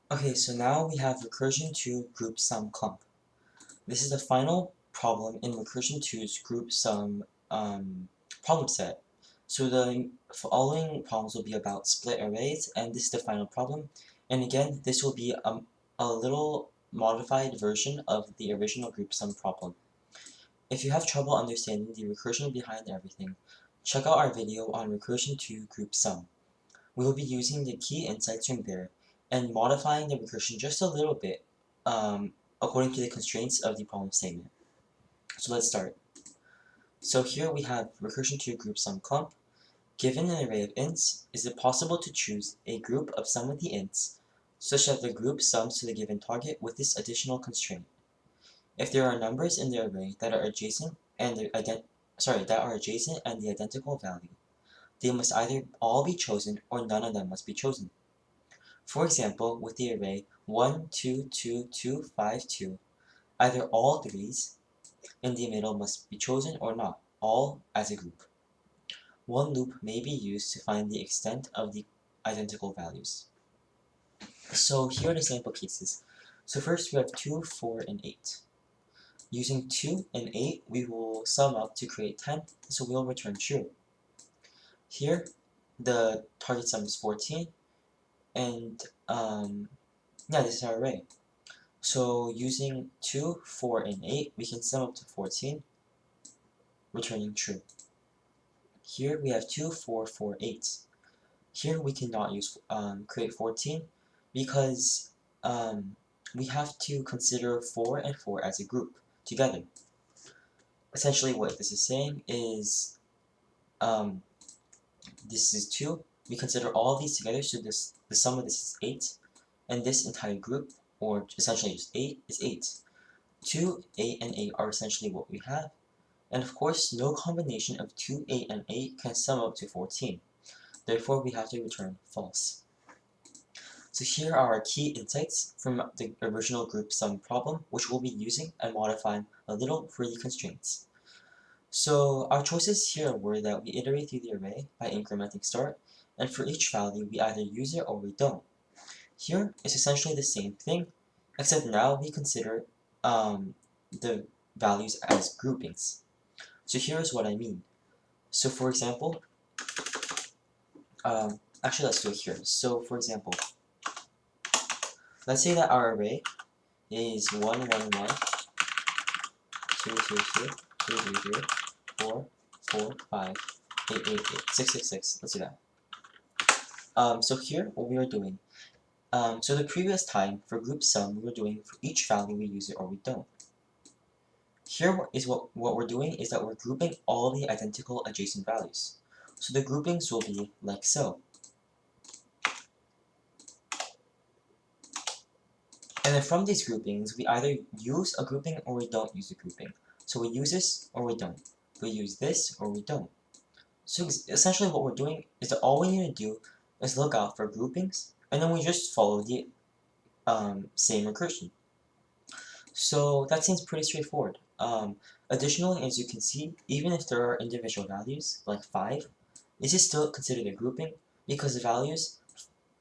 Okay, so now we have recursion to groupSumClump. This is the final problem in recursion 2's groupSum problem set. So the following problems will be about split arrays, and this is the final problem. And again, this will be a little modified version of the original groupSum problem. If you have trouble understanding the recursion behind everything, check out our video on recursion to groupSum. We will be using the key insights from there and modifying the recursion just a little bit according to the constraints of the problem statement. So let's start. So here we have recursion to groupSumClump. Given an array of ints, is it possible to choose a group of some of the ints such that the group sums to the given target with this additional constraint? If there are numbers in the array that are adjacent and the identical value, they must either all be chosen or none of them must be chosen. For example, with the array 1, 2, 2, 2, 5, 2, either all threes in the middle must be chosen or not, all as a group. One loop may be used to find the extent of the identical values. So here are the sample cases. So first we have 2, 4, and 8. Using 2 and 8, we will sum up to create 10, so we'll return true. Here, the target sum is 14, and yeah, this is our array. So using 2, 4, and 8, we can sum up to 14, returning true. Here we have 2, 4, 4, 8. Here we cannot use create 14 because we have to consider 4 and 4 as a group together. Essentially what this is saying is this is 2, we consider all of these together, so the sum of this is 8, and this entire group, or essentially just 8, is 8. 2, 8, and 8 are essentially what we have, and of course no combination of 2, 8, and 8 can sum up to 14. Therefore we have to return false. So here are our key insights from the original groupSum problem, which we'll be using and modifying a little for the constraints. So our choices here were that we iterate through the array by incrementing start, and for each value we either use it or we don't. Here it's essentially the same thing, except now we consider the values as groupings. So here's what I mean. So for example, actually let's do it here. So for example, let's say that our array is 1, 1, 1, 2, 2, 2, 3, 3, 3, 4, 4, 5, 8, 8, 8, 6, 6, 6. Let's do that. So here, what we are doing, so the previous time, for group sum, we were doing for each value we use it or we don't. Here is what we're doing is that we're grouping all the identical adjacent values. So the groupings will be like so. And then from these groupings, we either use a grouping or we don't use a grouping. So we use this or we don't. We use this or we don't. So essentially what we're doing is that all we need to do is look out for groupings, and then we just follow the same recursion. So that seems pretty straightforward. Additionally, as you can see, even if there are individual values, like 5, this is still considered a grouping because the values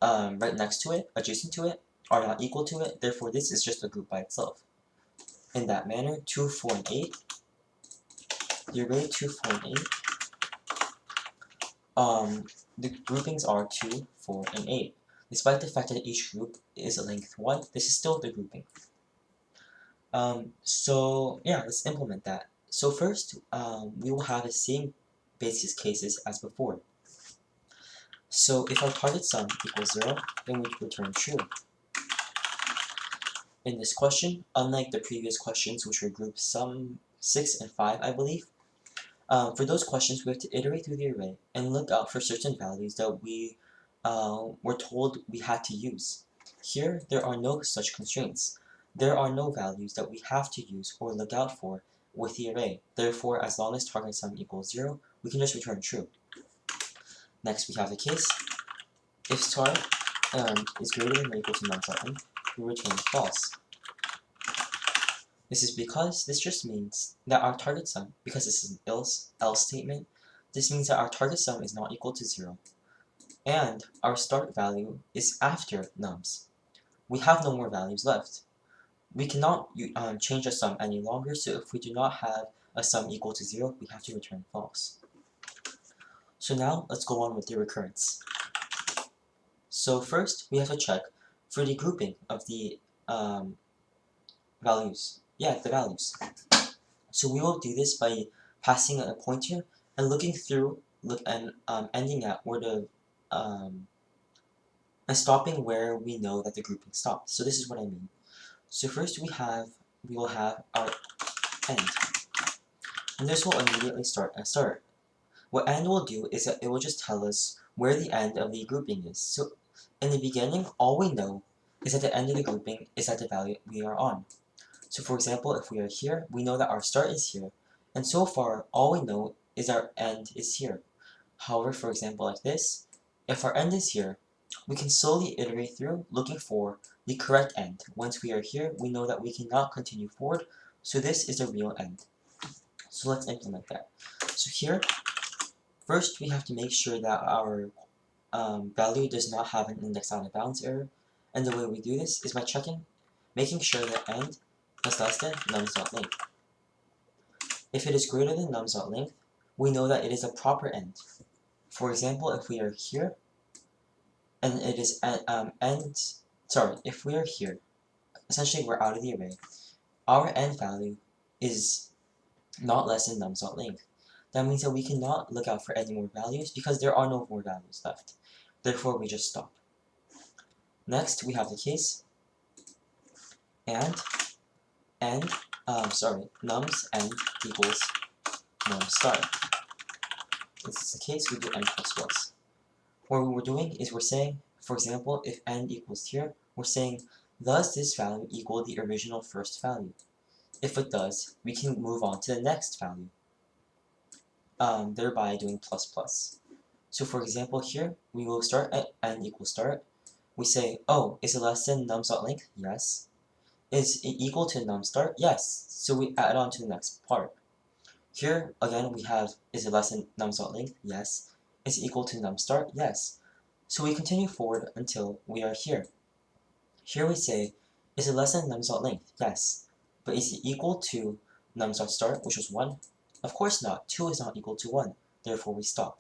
right next to it, adjacent to it, are not equal to it, therefore this is just a group by itself. In that manner, 2, 4, and 8, the array 2, 4, and 8, the groupings are 2, 4, and 8. Despite the fact that each group is length 1, this is still the grouping. So yeah, let's implement that. So first, we will have the same basis cases as before. So if our target sum equals 0, then we return true. In this question, unlike the previous questions, which were group sum 6 and 5, I believe, for those questions, we have to iterate through the array and look out for certain values that we were told we had to use. Here, there are no such constraints. There are no values that we have to use or look out for with the array. Therefore, as long as target sum equals 0, we can just return true. Next, we have the case. If start is greater than or equal to num we return false. This is because this just means that our target sum, because this is an else statement, this means that our target sum is not equal to 0, and our start value is after nums. we have no more values left. We cannot change the sum any longer, so if we do not have a sum equal to 0, we have to return false. So now let's go on with the recurrence. So first we have to check for the grouping of the values. Yeah, the values. So we will do this by passing a pointer and looking through, ending at where the and stopping where we know that the grouping stopped. So this is what I mean. So first we will have our end, and this will immediately start a start. What end will do is that it will just tell us where the end of the grouping is. So in the beginning, all we know is that the end of the grouping is at the value we are on. So for example, if we are here, we know that our start is here, and so far all we know is our end is here. However, for example like this, if our end is here, we can slowly iterate through looking for the correct end. Once we are here, we know that we cannot continue forward, so this is the real end. So let's implement that. So here, first we have to make sure that our value does not have an index out of bounds error, and the way we do this is by making sure that end is less than nums.length. If it is greater than nums.length, we know that it is a proper end. For example, if we are here, and it is if we are here, essentially we're out of the array, our end value is not less than nums.length. That means that we cannot look out for any more values because there are no more values left. Therefore, we just stop. Next, we have the case and nums end equals num start. This is the case, we do n plus was. What we're doing is we're saying, for example, if n equals here, we're saying, does this value equal the original first value? If it does, we can move on to the next value, thereby doing plus plus. So for example here, we will start at n equals start. We say, oh, is it less than nums.length? Yes. Is it equal to num start? Yes. So we add on to the next part. Here, again, we have, is it less than nums.length? Yes. Is it equal to num start? Yes. So we continue forward until we are here. Here we say, is it less than nums.length? Yes. But is it equal to nums.start, which was 1? Of course not. 2 is not equal to 1. Therefore, we stop.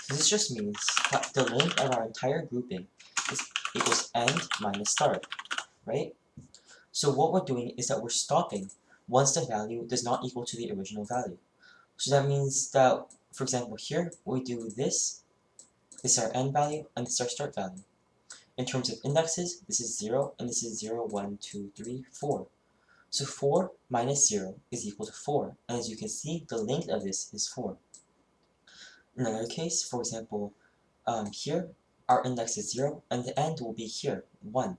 So this just means that the length of our entire grouping equals end minus start, right? So what we're doing is that we're stopping once the value does not equal to the original value. So that means that, for example, here we do this is our end value, and this is our start value. In terms of indexes, this is 0, and this is 0, 1, 2, 3, 4. So 4 minus 0 is equal to 4, and as you can see, the length of this is 4. In another case, for example, here, our index is 0, and the end will be here, 1.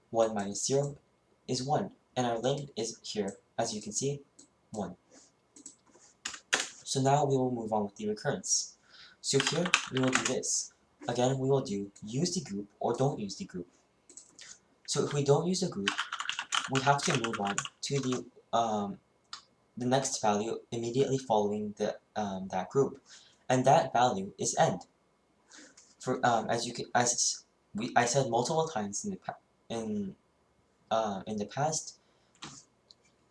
1 minus 0 is 1, and our length is here, as you can see, 1. So now we will move on with the recurrence. So here, we will do this. Again, we will do use the group or don't use the group. So if we don't use the group, we have to move on to the next value immediately following that group, and that value is end. For I said multiple times in the past,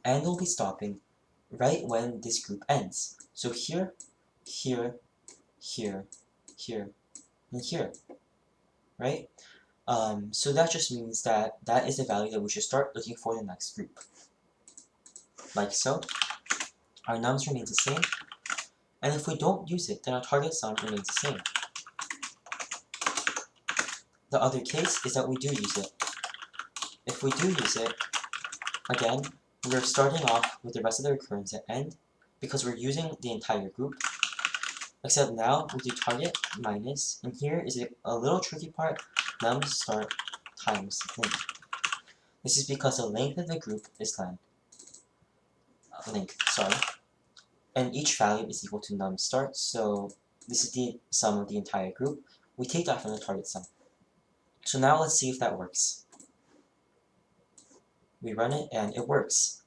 end will be stopping right when this group ends. So here, here, here, here, and here, right? So that just means that that is the value that we should start looking for the next group. Like so. Our nums remains the same, and if we don't use it, then our target sum remains the same. The other case is that we do use it. If we do use it, again, we are starting off with the rest of the recurrence at end, because we're using the entire group, except now we do target minus, and here is a little tricky part, num start times length. This is because the length of the group is length, and each value is equal to num start, so this is the sum of the entire group. We take that from the target sum. So now let's see if that works. We run it and it works.